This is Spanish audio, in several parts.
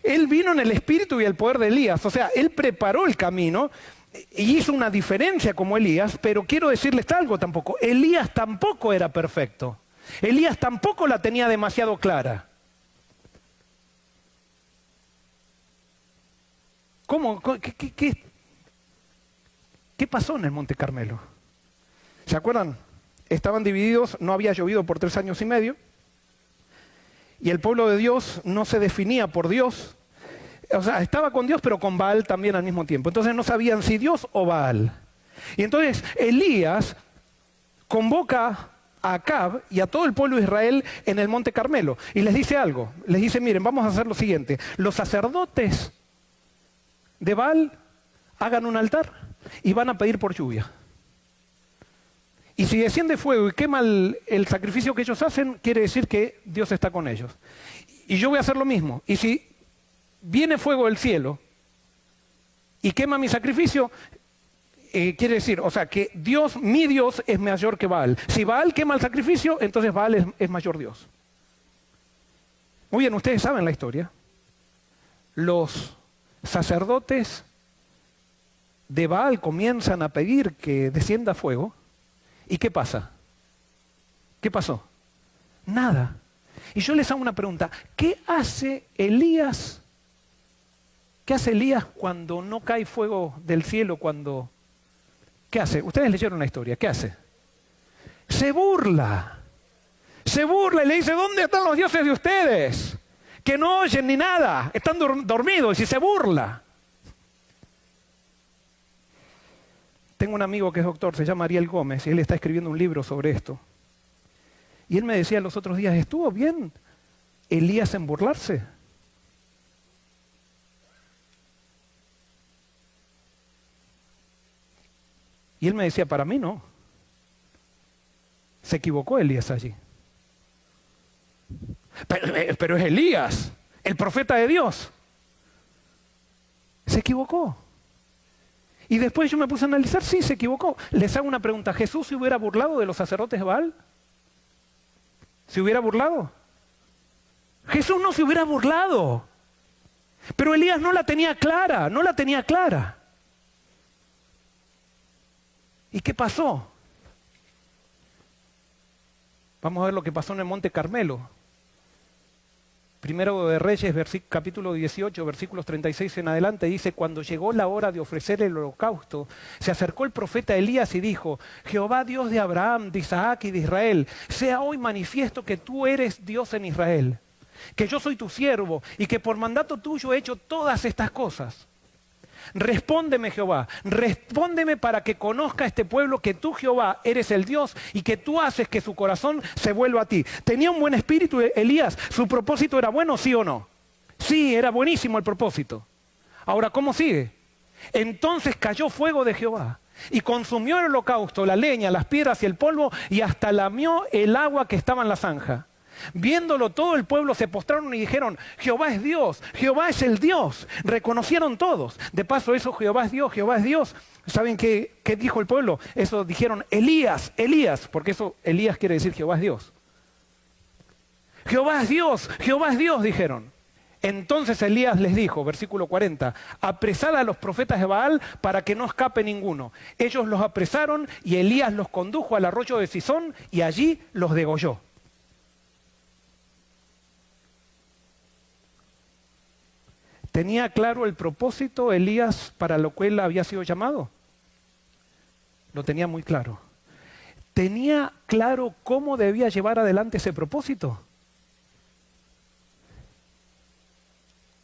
Él vino en el espíritu y el poder de Elías, o sea, él preparó el camino y hizo una diferencia como Elías, pero quiero decirles algo tampoco, Elías tampoco era perfecto, Elías tampoco la tenía demasiado clara. ¿Cómo? ¿Qué pasó en el Monte Carmelo? ¿Se acuerdan? Estaban divididos, no había llovido por 3 años y medio, y el pueblo de Dios no se definía por Dios. O sea, estaba con Dios, pero con Baal también al mismo tiempo. Entonces no sabían si Dios o Baal. Y entonces Elías convoca a Acab y a todo el pueblo de Israel en el Monte Carmelo. Y les dice algo. Les dice, miren, vamos a hacer lo siguiente. Los sacerdotes de Baal hagan un altar y van a pedir por lluvia. Y si desciende fuego y quema el sacrificio que ellos hacen, quiere decir que Dios está con ellos. Y yo voy a hacer lo mismo. Y si viene fuego del cielo y quema mi sacrificio, quiere decir, o sea, que Dios, mi Dios, es mayor que Baal. Si Baal quema el sacrificio, entonces Baal es mayor Dios. Muy bien, ustedes saben la historia. Los sacerdotes de Baal comienzan a pedir que descienda fuego. ¿Y qué pasa? ¿Qué pasó? Nada. Y yo les hago una pregunta. ¿Qué hace Elías? ¿Qué hace Elías cuando no cae fuego del cielo? ¿Qué hace? Ustedes leyeron la historia. ¿Qué hace? Se burla. Se burla y le dice, ¿dónde están los dioses de ustedes? Que no oyen ni nada. Están dormidos y se burla. Tengo un amigo que es doctor, se llama Ariel Gómez, y él está escribiendo un libro sobre esto. Y él me decía los otros días, ¿estuvo bien Elías en burlarse? Y él me decía, para mí no. Se equivocó Elías allí. Pero es Elías, el profeta de Dios. Se equivocó. Y después yo me puse a analizar, sí, se equivocó. Les hago una pregunta, ¿Jesús se hubiera burlado de los sacerdotes de Baal? ¿Se hubiera burlado? Jesús no se hubiera burlado. Pero Elías no la tenía clara, no la tenía clara. ¿Y qué pasó? Vamos a ver lo que pasó en el Monte Carmelo. Primero de Reyes, capítulo 18, versículos 36 en adelante, dice, cuando llegó la hora de ofrecer el holocausto, se acercó el profeta Elías y dijo, Jehová Dios de Abraham, de Isaac y de Israel, sea hoy manifiesto que tú eres Dios en Israel, que yo soy tu siervo y que por mandato tuyo he hecho todas estas cosas. Respóndeme, Jehová, respóndeme para que conozca este pueblo que tú, Jehová, eres el Dios y que tú haces que su corazón se vuelva a ti. ¿Tenía un buen espíritu Elías? ¿Su propósito era bueno, sí o no? Sí, era buenísimo el propósito. Ahora, ¿cómo sigue? Entonces cayó fuego de Jehová y consumió el holocausto, la leña, las piedras y el polvo y hasta lamió el agua que estaba en la zanja. Viéndolo todo el pueblo se postraron y dijeron, Jehová es Dios, Jehová es el Dios. Reconocieron todos. De paso eso, Jehová es Dios, Jehová es Dios. ¿Saben qué dijo el pueblo? Eso dijeron, Elías, Elías, porque eso, Elías quiere decir Jehová es Dios. Jehová es Dios, dijeron. Entonces Elías les dijo, versículo 40, apresad a los profetas de Baal para que no escape ninguno. Ellos los apresaron y Elías los condujo al arroyo de Sisón y allí los degolló. ¿Tenía claro el propósito Elías para lo cual había sido llamado? Lo tenía muy claro. ¿Tenía claro cómo debía llevar adelante ese propósito?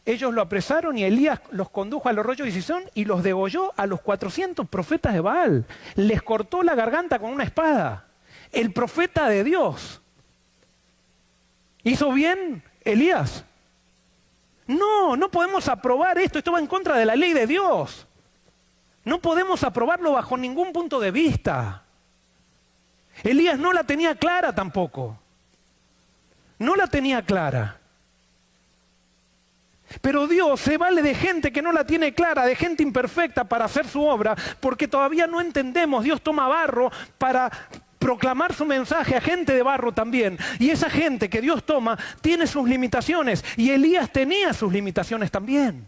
Ellos lo apresaron y Elías los condujo al arroyo de Sisón y los degolló a los 400 profetas de Baal. Les cortó la garganta con una espada. El profeta de Dios. ¿Hizo bien Elías? No, no podemos aprobar esto. Esto va en contra de la ley de Dios. No podemos aprobarlo bajo ningún punto de vista. Elías no la tenía clara tampoco. No la tenía clara. Pero Dios se vale de gente que no la tiene clara, de gente imperfecta para hacer su obra, porque todavía no entendemos. Dios toma barro para proclamar su mensaje a gente de barro también. Y esa gente que Dios toma tiene sus limitaciones. Y Elías tenía sus limitaciones también.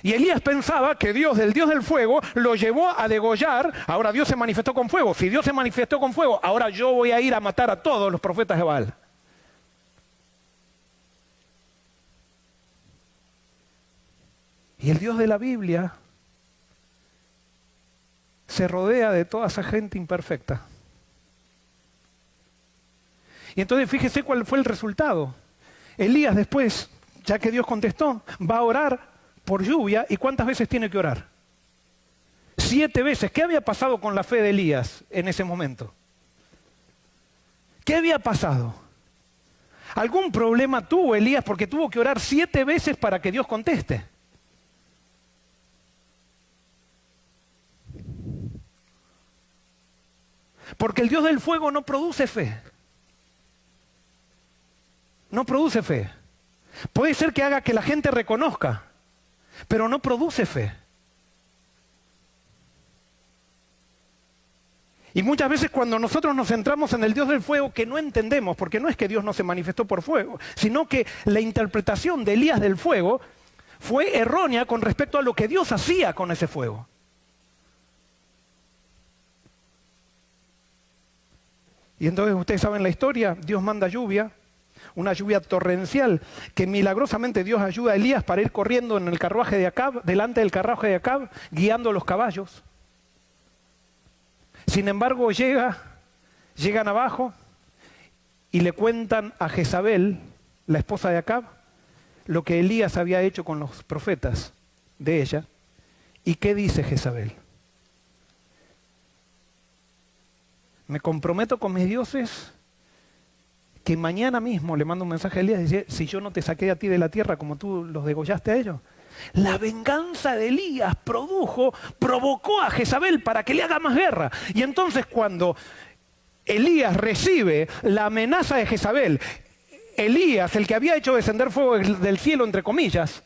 Y Elías pensaba que Dios, el Dios del fuego, lo llevó a degollar. Ahora Dios se manifestó con fuego. Si Dios se manifestó con fuego, ahora yo voy a ir a matar a todos los profetas de Baal. Y el Dios de la Biblia se rodea de toda esa gente imperfecta. Y entonces fíjese cuál fue el resultado. Elías después, ya que Dios contestó, va a orar por lluvia. ¿Y cuántas veces tiene que orar? 7 veces. ¿Qué había pasado con la fe de Elías en ese momento? ¿Qué había pasado? ¿Algún problema tuvo Elías porque tuvo que orar 7 veces para que Dios conteste? Porque el Dios del fuego no produce fe. No produce fe. Puede ser que haga que la gente reconozca, pero no produce fe. Y muchas veces cuando nosotros nos centramos en el Dios del fuego, que no entendemos, porque no es que Dios no se manifestó por fuego, sino que la interpretación de Elías del fuego fue errónea con respecto a lo que Dios hacía con ese fuego. Y entonces ustedes saben la historia, Dios manda lluvia, una lluvia torrencial, que milagrosamente Dios ayuda a Elías para ir corriendo en el carruaje de Acab, delante del carruaje de Acab, guiando los caballos. Sin embargo, llegan abajo y le cuentan a Jezabel, la esposa de Acab, lo que Elías había hecho con los profetas de ella. ¿Y qué dice Jezabel? Me comprometo con mis dioses que mañana mismo le mando un mensaje a Elías y dice, si yo no te saqué a ti de la tierra como tú los degollaste a ellos. La venganza de Elías provocó a Jezabel para que le haga más guerra. Y entonces cuando Elías recibe la amenaza de Jezabel, Elías, el que había hecho descender fuego del cielo, entre comillas,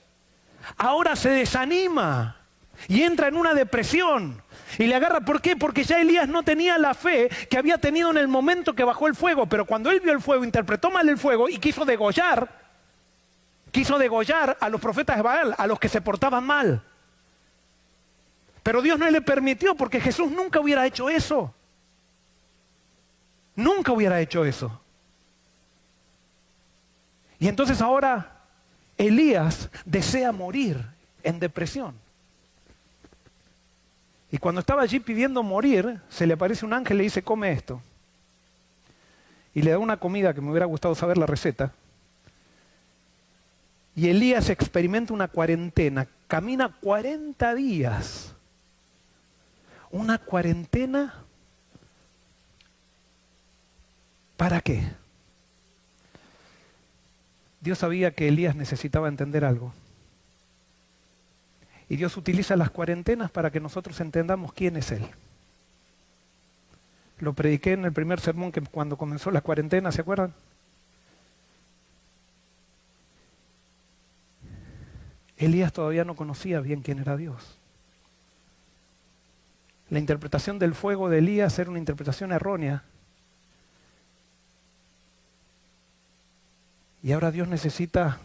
ahora se desanima y entra en una depresión. Y le agarra, ¿por qué? Porque ya Elías no tenía la fe que había tenido en el momento que bajó el fuego. Pero cuando él vio el fuego, interpretó mal el fuego y quiso degollar a los profetas de Baal, a los que se portaban mal. Pero Dios no le permitió, porque Jesús nunca hubiera hecho eso. Nunca hubiera hecho eso. Y entonces ahora Elías desea morir en depresión. Y cuando estaba allí pidiendo morir, se le aparece un ángel y le dice, come esto. Y le da una comida que me hubiera gustado saber la receta. Y Elías experimenta una cuarentena, camina 40 días. Una cuarentena, ¿para qué? Dios sabía que Elías necesitaba entender algo. Y Dios utiliza las cuarentenas para que nosotros entendamos quién es Él. Lo prediqué en el primer sermón que cuando comenzó la cuarentena, ¿se acuerdan? Elías todavía no conocía bien quién era Dios. La interpretación del fuego de Elías era una interpretación errónea. Y ahora Dios necesita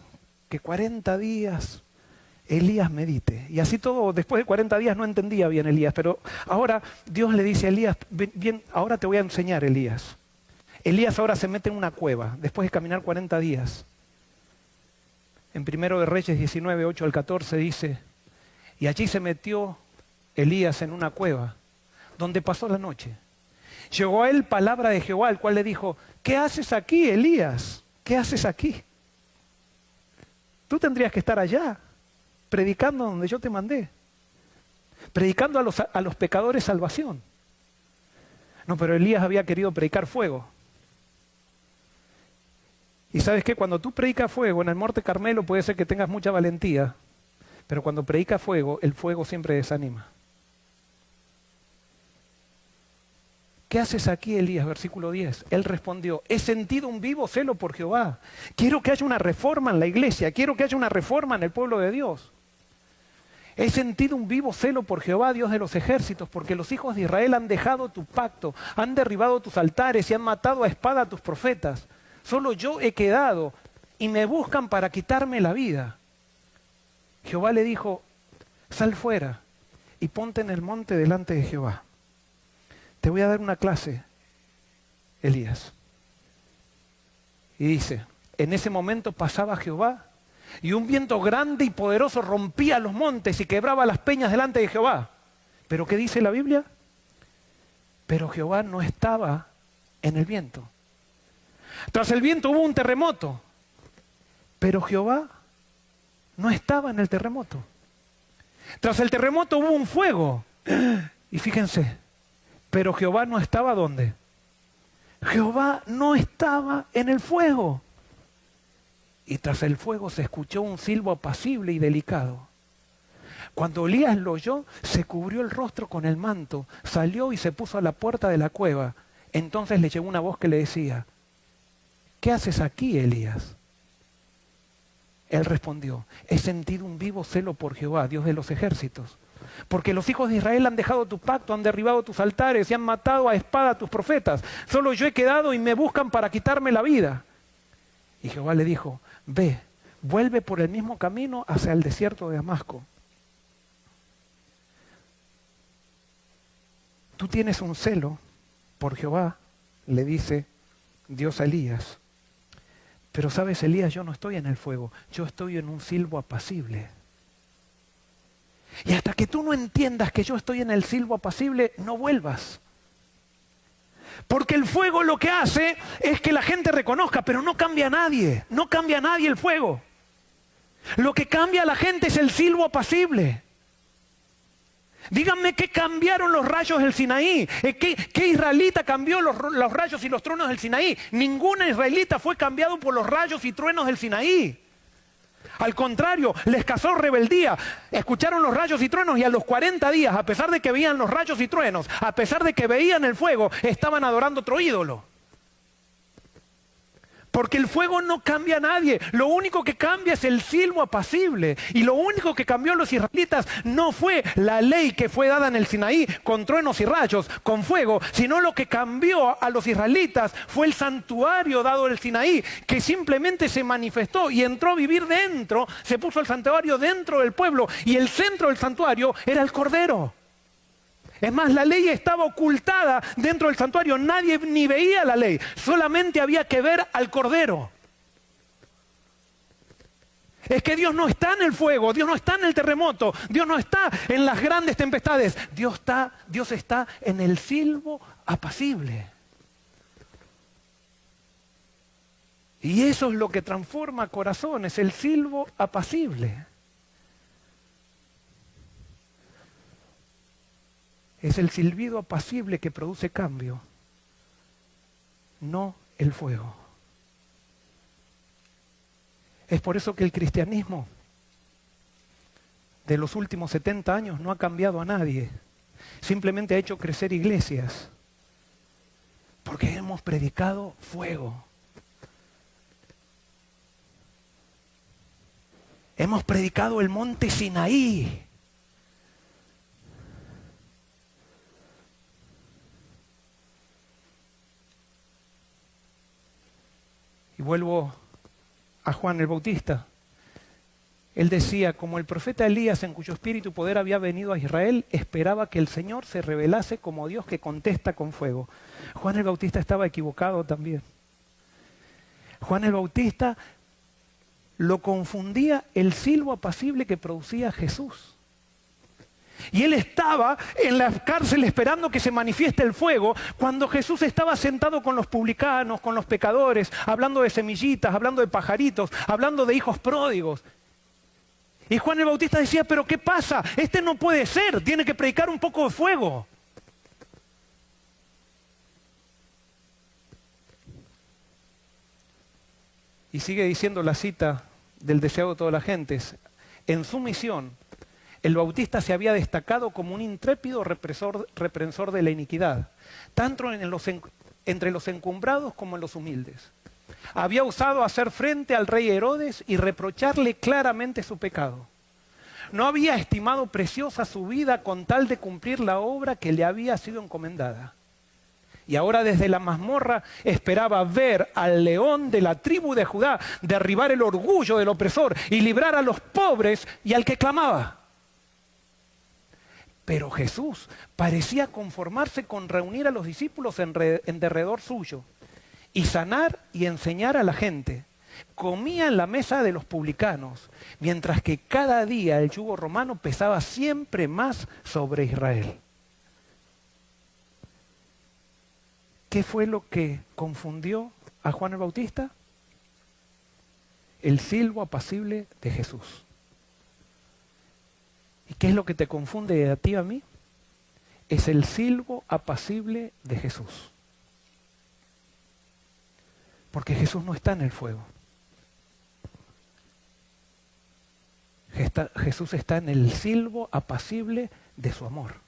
que 40 días Elías medite. Y así todo, después de 40 días no entendía bien Elías, pero ahora Dios le dice a Elías, bien, ahora te voy a enseñar, Elías. Elías ahora se mete en una cueva, después de caminar 40 días. En 1 de Reyes 19, 8 al 14 dice, y allí se metió Elías en una cueva, donde pasó la noche. Llegó a él palabra de Jehová, el cual le dijo, ¿qué haces aquí, Elías? ¿Qué haces aquí? Tú tendrías que estar allá, predicando donde yo te mandé. Predicando a los pecadores salvación. No, pero Elías había querido predicar fuego. Y ¿sabes qué? Cuando tú predicas fuego en el Monte Carmelo puede ser que tengas mucha valentía, pero cuando predicas fuego, el fuego siempre desanima. ¿Qué haces aquí, Elías? Versículo 10. Él respondió, he sentido un vivo celo por Jehová. Quiero que haya una reforma en la iglesia, quiero que haya una reforma en el pueblo de Dios. He sentido un vivo celo por Jehová, Dios de los ejércitos, porque los hijos de Israel han dejado tu pacto, han derribado tus altares y han matado a espada a tus profetas. Solo yo he quedado y me buscan para quitarme la vida. Jehová le dijo, sal fuera y ponte en el monte delante de Jehová. Te voy a dar una clase, Elías. Y dice, en ese momento pasaba Jehová y un viento grande y poderoso rompía los montes y quebraba las peñas delante de Jehová. ¿Pero qué dice la Biblia? Pero Jehová no estaba en el viento. Tras el viento hubo un terremoto, pero Jehová no estaba en el terremoto. Tras el terremoto hubo un fuego. Y fíjense, pero Jehová no estaba ¿dónde? Jehová no estaba en el fuego. Y tras el fuego se escuchó un silbo apacible y delicado. Cuando Elías lo oyó, se cubrió el rostro con el manto, salió y se puso a la puerta de la cueva. Entonces le llegó una voz que le decía, ¿qué haces aquí, Elías? Él respondió, he sentido un vivo celo por Jehová, Dios de los ejércitos, porque los hijos de Israel han dejado tu pacto, han derribado tus altares y han matado a espada a tus profetas. Solo yo he quedado y me buscan para quitarme la vida. Y Jehová le dijo, ve, vuelve por el mismo camino hacia el desierto de Damasco. Tú tienes un celo por Jehová, le dice Dios a Elías. Pero sabes, Elías, yo no estoy en el fuego, yo estoy en un silbo apacible. Y hasta que tú no entiendas que yo estoy en el silbo apacible, no vuelvas. Porque el fuego lo que hace es que la gente reconozca, pero no cambia a nadie, no cambia a nadie el fuego. Lo que cambia a la gente es el silbo apacible. Díganme qué cambiaron los rayos del Sinaí. ¿Qué israelita cambió los rayos y los truenos del Sinaí? Ningún israelita fue cambiado por los rayos y truenos del Sinaí. Al contrario, les causó rebeldía. Escucharon los rayos y truenos y a los 40 días, a pesar de que veían los rayos y truenos, a pesar de que veían el fuego, estaban adorando otro ídolo. Porque el fuego no cambia a nadie. Lo único que cambia es el silbo apacible. Y lo único que cambió a los israelitas no fue la ley que fue dada en el Sinaí con truenos y rayos, con fuego, sino lo que cambió a los israelitas fue el santuario dado en el Sinaí, que simplemente se manifestó y entró a vivir dentro, se puso el santuario dentro del pueblo y el centro del santuario era el Cordero. Es más, la ley estaba ocultada dentro del santuario. Nadie ni veía la ley. Solamente había que ver al Cordero. Es que Dios no está en el fuego. Dios no está en el terremoto. Dios no está en las grandes tempestades. Dios está en el silbo apacible. Y eso es lo que transforma corazones, el silbo apacible. Es el silbido apacible que produce cambio, no el fuego. Es por eso que el cristianismo de los últimos 70 años no ha cambiado a nadie. Simplemente ha hecho crecer iglesias. Porque hemos predicado fuego. Hemos predicado el monte Sinaí. Y vuelvo a Juan el Bautista. Él decía, como el profeta Elías, en cuyo espíritu y poder había venido a Israel, esperaba que el Señor se revelase como Dios que contesta con fuego. Juan el Bautista estaba equivocado también. Juan el Bautista lo confundía el silbo apacible que producía Jesús. Y él estaba en la cárcel esperando que se manifieste el fuego, cuando Jesús estaba sentado con los publicanos, con los pecadores, hablando de semillitas, hablando de pajaritos, hablando de hijos pródigos. Y Juan el Bautista decía, pero ¿qué pasa? Este no puede ser, tiene que predicar un poco de fuego. Y sigue diciendo la cita del deseo de todas las gentes. En su misión, el Bautista se había destacado como un intrépido reprensor de la iniquidad, tanto entre los encumbrados como en los humildes. Había osado hacer frente al rey Herodes y reprocharle claramente su pecado. no había estimado preciosa su vida con tal de cumplir la obra que le había sido encomendada. Y ahora desde la mazmorra esperaba ver al león de la tribu de Judá derribar el orgullo del opresor y librar a los pobres y al que clamaba. Pero Jesús parecía conformarse con reunir a los discípulos en derredor suyo y sanar y enseñar a la gente. Comía en la mesa de los publicanos, mientras que cada día el yugo romano pesaba siempre más sobre Israel. ¿Qué fue lo que confundió a Juan el Bautista? El silbo apacible de Jesús. ¿Y qué es lo que te confunde a ti y a mí? Es el silbo apacible de Jesús. Porque Jesús no está en el fuego. Jesús está en el silbo apacible de su amor.